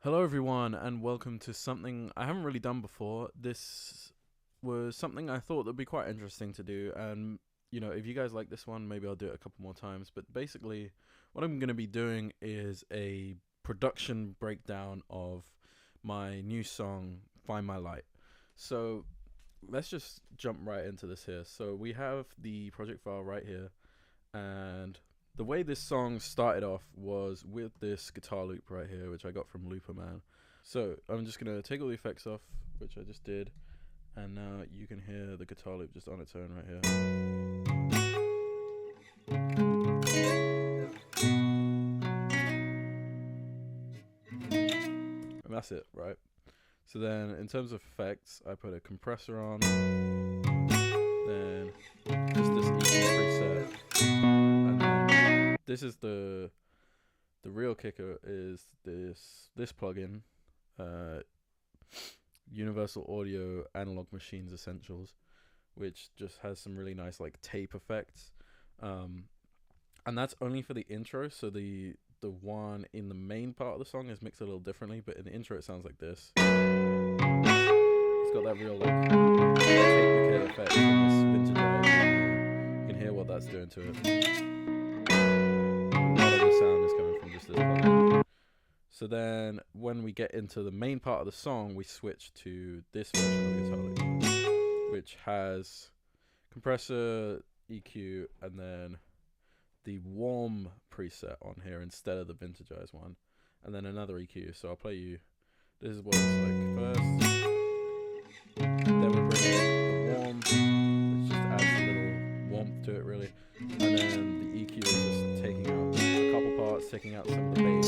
Hello, everyone, and welcome to something I haven't really done before. This was something I thought would be quite interesting to do, and if you guys like this one, maybe I'll do it a couple more times. But basically, what I'm going to be doing is a production breakdown of my new song, Find My Light. So let's just jump right into this here. So we have the project file right here, and the way this song started off was with this guitar loop right here, which I got from Looper Man. So I'm just gonna take all the effects off, which I just did, and now you can hear the guitar loop just on its own right here. And that's it, right? So then in terms of effects, I put a compressor on, then just this EQ preset, and then this is the real kicker is this plugin, Universal Audio Analog Machines Essentials, which just has some really nice like tape effects, and that's only for the intro. So the one in the main part of the song is mixed a little differently, but in the intro it sounds like this. It's got that real like tape decay effect from this vintage album. You can hear what that's doing to it. A lot of the sound is coming from just this plugin. So then when we get into the main part of the song, we switch to this version of the guitar loop, which has compressor, EQ, and then the warm preset on here instead of the vintagized one, and then another EQ. So I'll play you. This is what it's like first. Then we bring in the warm, which just adds a little warmth to it, really. And then the EQ is just taking out a couple parts, taking out some of the bass,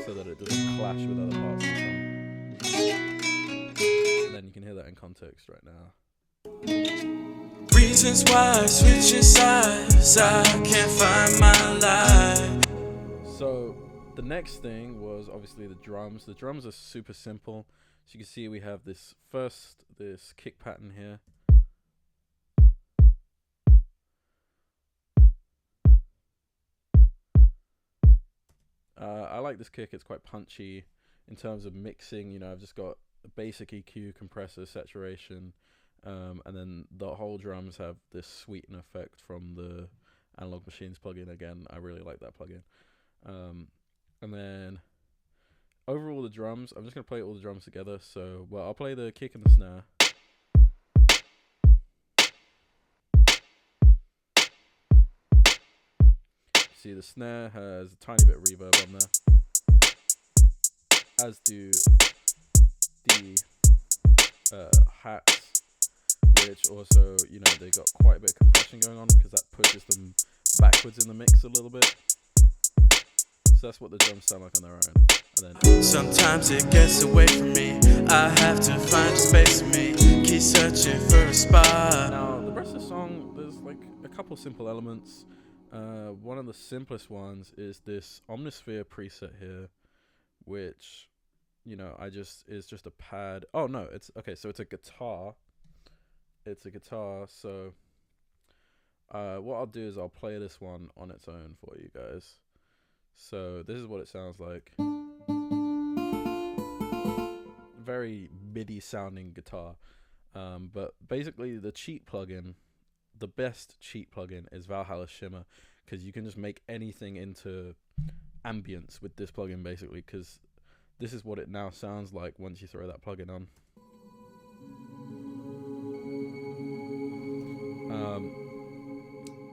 so that it doesn't clash with other parts of the song. And then you can hear that in context right now. Reasons why switching sides, I can't find my life. So the next thing was obviously the drums. The drums are super simple. So you can see we have this kick pattern here. I like this kick. It's quite punchy in terms of mixing. I've just got a basic EQ, compressor, saturation, and then the whole drums have this sweeten effect from the Analog Machines plugin. Again, I really like that plugin. And then overall the drums, I'm just going to play all the drums together. So, I'll play the kick and the snare. See, the snare has a tiny bit of reverb on there, as do the hats, which also, they got quite a bit of compression going on because that pushes them backwards in the mix a little bit. So that's what the drums sound like on their own. And then sometimes it gets away from me. I have to find a space for me. Keep searching for a spot. Now the rest of the song, there's like a couple simple elements. One of the simplest ones is this Omnisphere preset here, which, is just a pad. Oh no, it's okay. So it's a guitar. So, what I'll do is I'll play this one on its own for you guys. So this is what it sounds like. Very MIDI sounding guitar. But basically the best cheat plugin is Valhalla Shimmer, because you can just make anything into ambience with this plugin basically, because this is what it now sounds like once you throw that plugin on.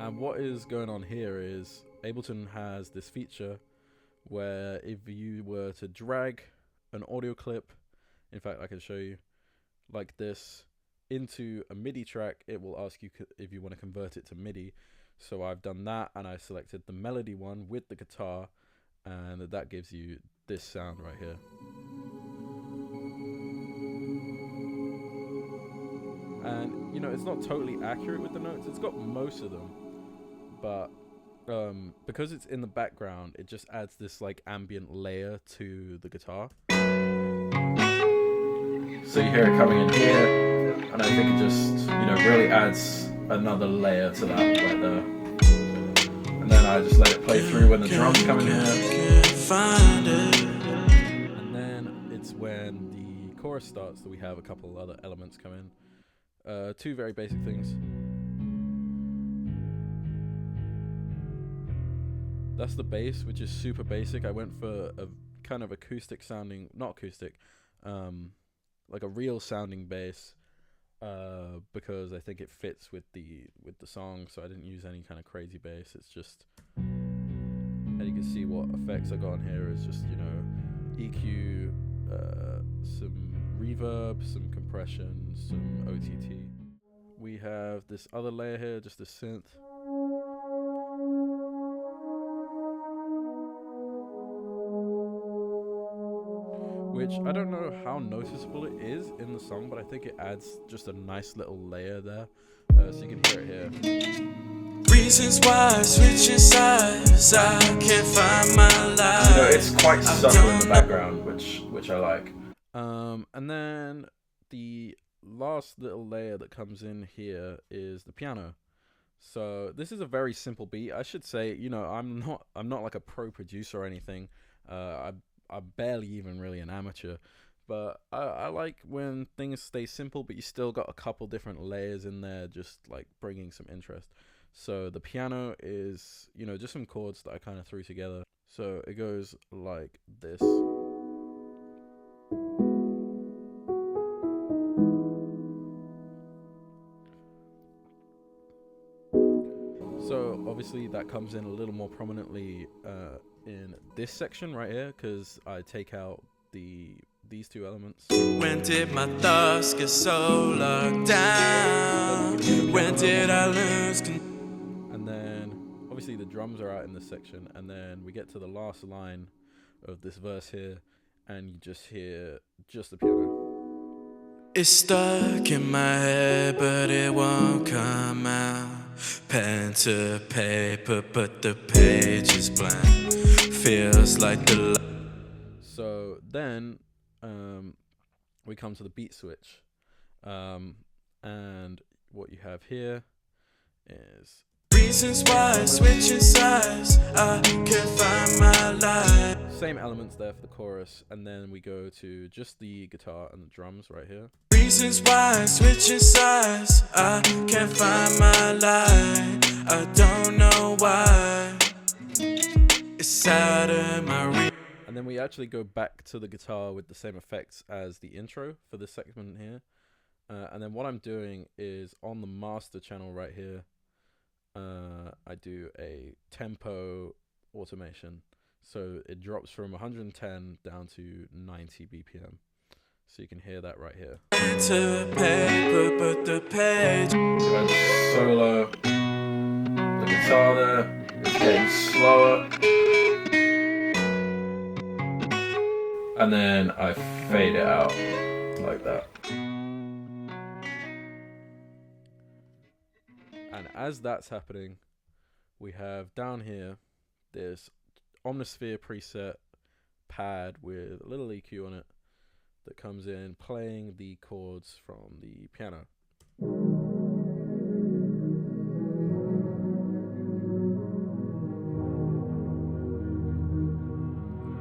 And what is going on here is Ableton has this feature where if you were to drag an audio clip, in fact I can show you, like this, into a MIDI track, it will ask you if you want to convert it to MIDI. So I've done that, and I selected the melody one with the guitar, and that gives you this sound right here. And it's not totally accurate with the notes. It's got most of them, but because it's in the background, it just adds this like ambient layer to the guitar. So you hear it coming in here, and I think it just, really adds another layer to that right there. And then I just let it play through when the drums come in here. And then it's when the chorus starts that we have a couple other elements come in. Two very basic things. That's the bass, which is super basic. I went for a kind of acoustic sounding, not acoustic, like a real sounding bass, because I think it fits with the song. So I didn't use any kind of crazy bass. It's just, and you can see what effects I got on here is just, you know, EQ, some reverb, some compression, some OTT. We have this other layer here, just a synth. Which I don't know how noticeable it is in the song, but I think it adds just a nice little layer there. So you can hear it here. Reasons why switching sides, I can't find my life. You know, it's quite subtle in the background, which I like. And then the last little layer that comes in here is the piano. So this is a very simple beat. I should say, you know, I'm not like a pro producer or anything. I'm barely even really an amateur, but I like when things stay simple, but you still got a couple different layers in there, just like bringing some interest. So the piano is, you know, just some chords that I kind of threw together. So it goes like this. So obviously that comes in a little more prominently in this section right here, because I take out these two elements. When did my thoughts get so locked down? When did I lose control? And then obviously the drums are out in this section, and then we get to the last line of this verse here, and you just hear just the piano. It's stuck in my head, but it won't come out. Pen to paper, but the page is blank. Feels like the So then we come to the beat switch, and what you have here is reasons why switching sides, I can't find my life. same elements there for the chorus, and then we go to just the guitar and the drums right here. Reasons why switching sides, I can't find my life. I don't know why. It's out of my reach. And then we actually go back to the guitar with the same effects as the intro for this segment here. And then what I'm doing is on the master channel right here, I do a tempo automation. So it drops from 110 down to 90 BPM. So you can hear that right here. To paper, but the page. So that's solo, the guitar there, it's getting slower. And then I fade it out like that. And as that's happening, we have down here this Omnisphere preset pad with a little EQ on it that comes in playing the chords from the piano.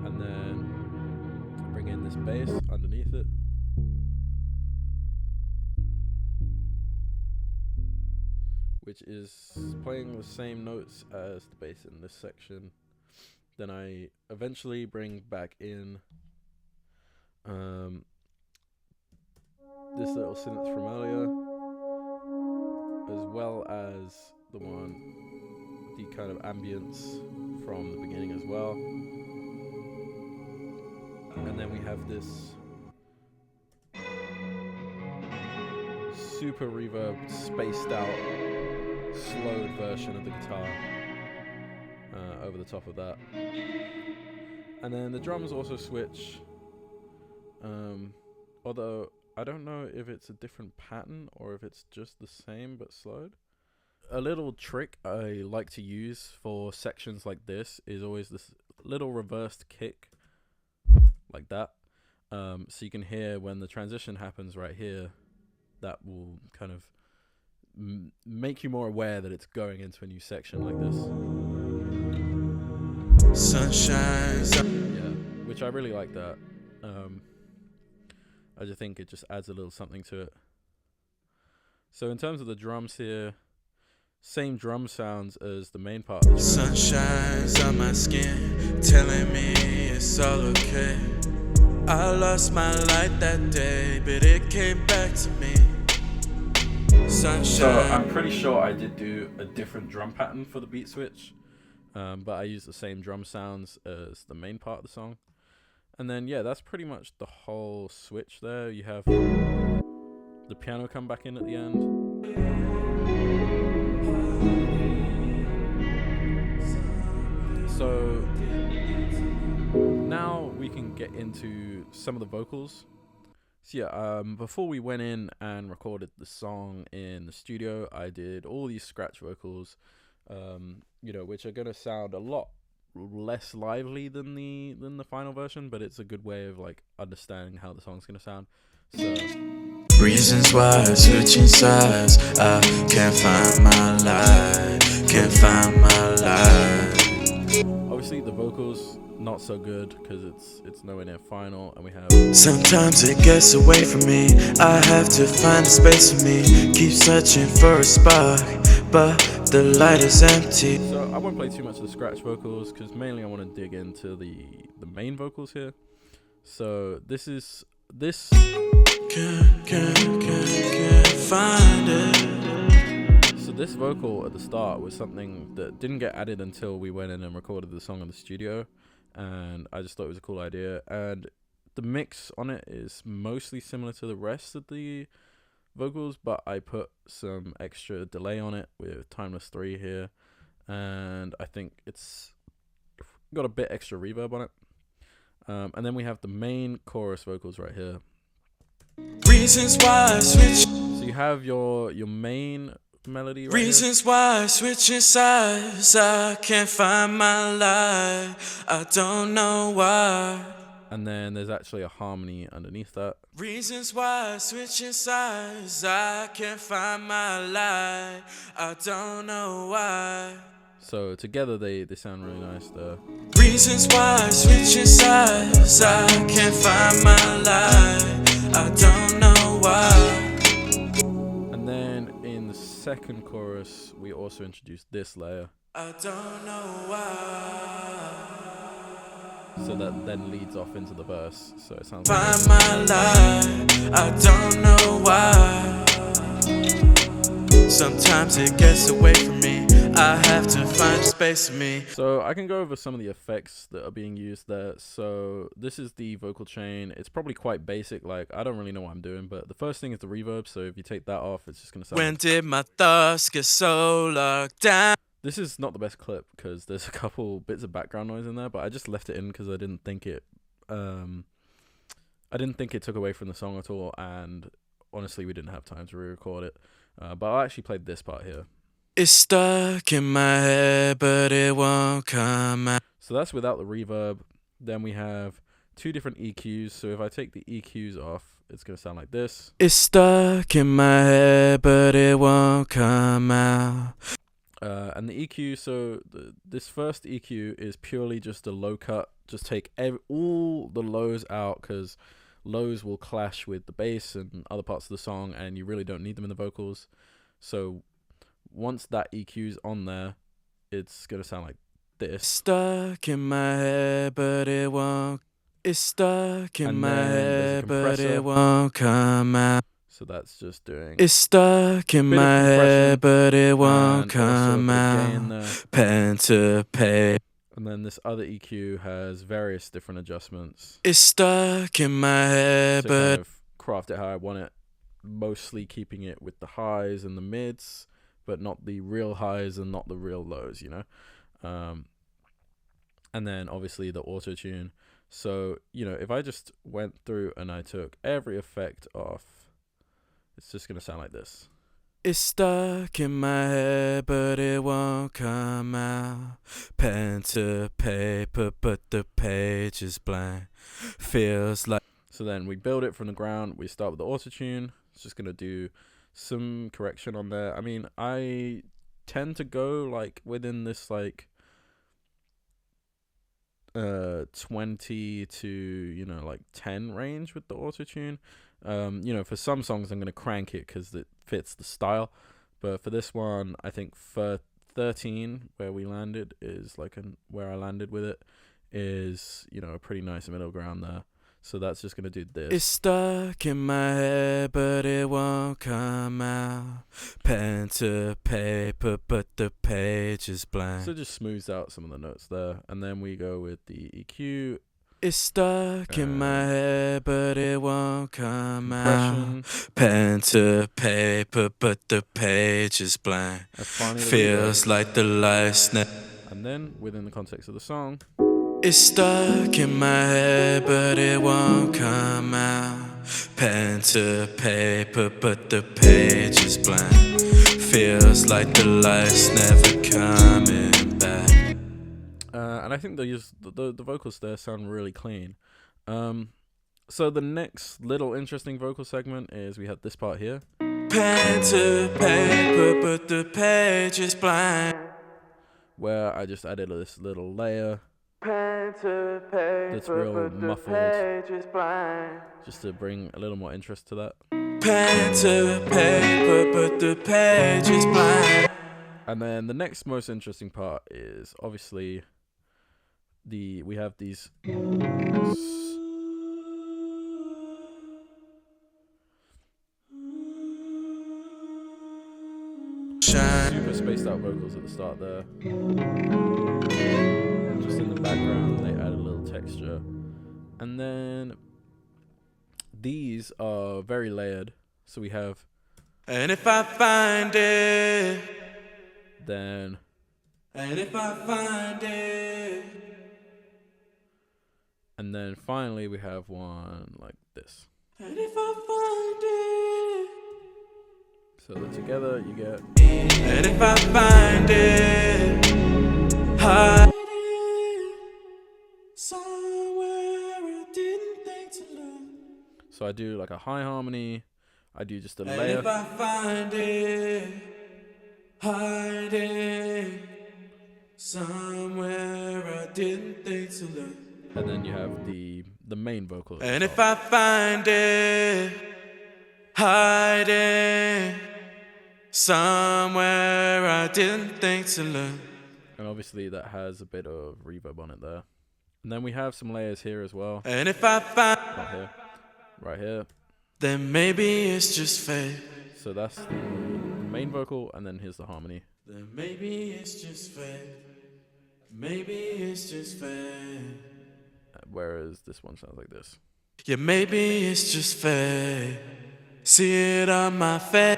And then bring in this bass underneath it. Which is playing the same notes as the bass in this section. Then I eventually bring back in this little synth from earlier, as well as the kind of ambience from the beginning as well. And then we have this super reverbed, spaced out, slowed version of the guitar over the top of that. And then the drums also switch, although I don't know if it's a different pattern or if it's just the same but slowed. A little trick I like to use for sections like this is always this little reversed kick like that, so you can hear when the transition happens right here. That will kind of make you more aware that it's going into a new section like this. Sunshine. Yeah, which I really like that. I just think it just adds a little something to it. So in terms of the drums here, same drum sounds as the main part of the Sun shines on my skin, telling me it's all okay. I lost my light that day, but it came back to me. Sunshine. So I'm pretty sure I did do a different drum pattern for the beat switch, but I used the same drum sounds as the main part of the song. And then yeah, that's pretty much the whole switch there. You have the piano come back in at the end. So now we can get into some of the vocals. So yeah, before we went in and recorded the song in the studio, I did all these scratch vocals, which are gonna sound a lot less lively than the final version, but it's a good way of like understanding how the song's gonna sound. So reasons why switching sides, I can't find my light, can't find my light. obviously the vocals not so good because it's nowhere near final, and we have sometimes it gets away from me. I have to find a space for me. Keep searching for a spark, but the light is empty. So I won't play too much of the scratch vocals because mainly I want to dig into the main vocals here. So this can't find it. So this vocal at the start was something that didn't get added until we went in and recorded the song in the studio, and I just thought it was a cool idea. And the mix on it is mostly similar to the rest of the vocals, but I put some extra delay on it with Timeless 3 here, and I think it's got a bit extra reverb on it. And then we have the main chorus vocals right here. Reasons why I switch. So you have your main melody right reasons here. Why I switching sides, I can't find my light, I don't know why. And then there's actually a harmony underneath that. Reasons why I switching sides, I can't find my light, I don't know why. So together they sound really nice there. Reasons why I switching sides, I can't find my light, I don't know why. And then in the second chorus we also introduced this layer. I don't know why. So that then leads off into the verse. So it sounds find my light, I don't know why. Sometimes it gets away from me, I have to find space for me. So I can go over some of the effects that are being used there. So this is the vocal chain. It's probably quite basic, like I don't really know what I'm doing, but the first thing is the reverb. So if you take that off, it's just gonna sound. When did my thoughts get so locked down? This is not the best clip because there's a couple bits of background noise in there, but I just left it in because I didn't think it took away from the song at all, and honestly we didn't have time to re-record it. But I actually played this part here. It's stuck in my head, but it won't come out. So that's without the reverb. Then we have two different EQs. So if I take the EQs off, it's going to sound like this. It's stuck in my head, but it won't come out. And the EQ, so this first EQ is purely just a low cut. Just take all the lows out because lows will clash with the bass and other parts of the song, and you really don't need them in the vocals. So once that EQ's on there, it's going to sound like this. Stuck in my head, but it won't. It's stuck in my head, but it won't come out. So that's just doing. It's stuck in my head, but it won't come out. Pen to paper. And then this other EQ has various different adjustments. It's stuck in my head, so but kind of craft it how I want it. Mostly keeping it with the highs and the mids, but not the real highs and not the real lows, you know. And then obviously the auto tune. So if I just went through and I took every effect off, it's just gonna sound like this. It's stuck in my head, but it won't come out. Pen to paper, but the page is blank. Feels like. So then we build it from the ground. We start with the auto tune. It's just gonna do some correction on there. I mean, I tend to go like within this like 20 to, like 10 range with the auto tune. For some songs I'm gonna crank it because it fits the style, but for this one I think for 13 where we landed is where I landed with it is a pretty nice middle ground there. So that's just gonna do this. It's stuck in my head, but it won't come out. Pen to paper, but the page is blank. So it just smooths out some of the notes there, and then we go with the EQ. It's stuck in my head, but it won't come Compression. out. Pen to paper, but the page is blank. Feels like the lights. And then within the context of the song, it's stuck in my head, but it won't come out. Pen to paper, but the page is blank. Feels like the light's never coming back. And I think the vocals there sound really clean. So the next little interesting vocal segment is we have this part here. Pen to paper, but the page is blank. Where I just added this little layer. Pen to paper, that's real but muffled, the page is blank. Just to bring a little more interest to that. Pen to paper, but the page is blank. And then the next most interesting part is obviously we have these super spaced out vocals at the start there. Just in the background, they add a little texture. And then these are very layered. So we have, and if I find it, then, and if I find it, and then finally we have one like this. And if I find it, so that together you get, and if I find it, hide it somewhere I didn't think to look. So I do like a high harmony, I do just a and layer. If I find it, hide it somewhere I didn't think to look. And then you have the main vocal. And if I find it, hide it somewhere I didn't think to look. And obviously that has a bit of reverb on it there. And then we have some layers here as well. And if I find not here, right here, then maybe it's just fate. So that's the main vocal, and then here's the harmony. Then maybe it's just fate. Maybe it's just fate. Whereas this one sounds like this. Yeah, maybe it's just fate. See it on my face.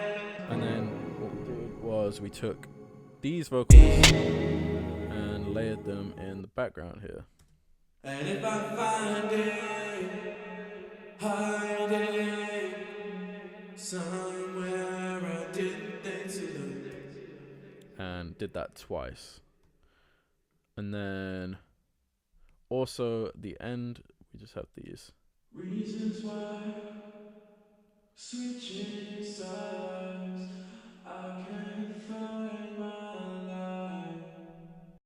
And then what we did was we took these vocals and layered them in the background here. And if I find it, hide it somewhere I didn't think to look. And did that twice. And then also the end, we just have these. Reasons why switching sides, I can't find my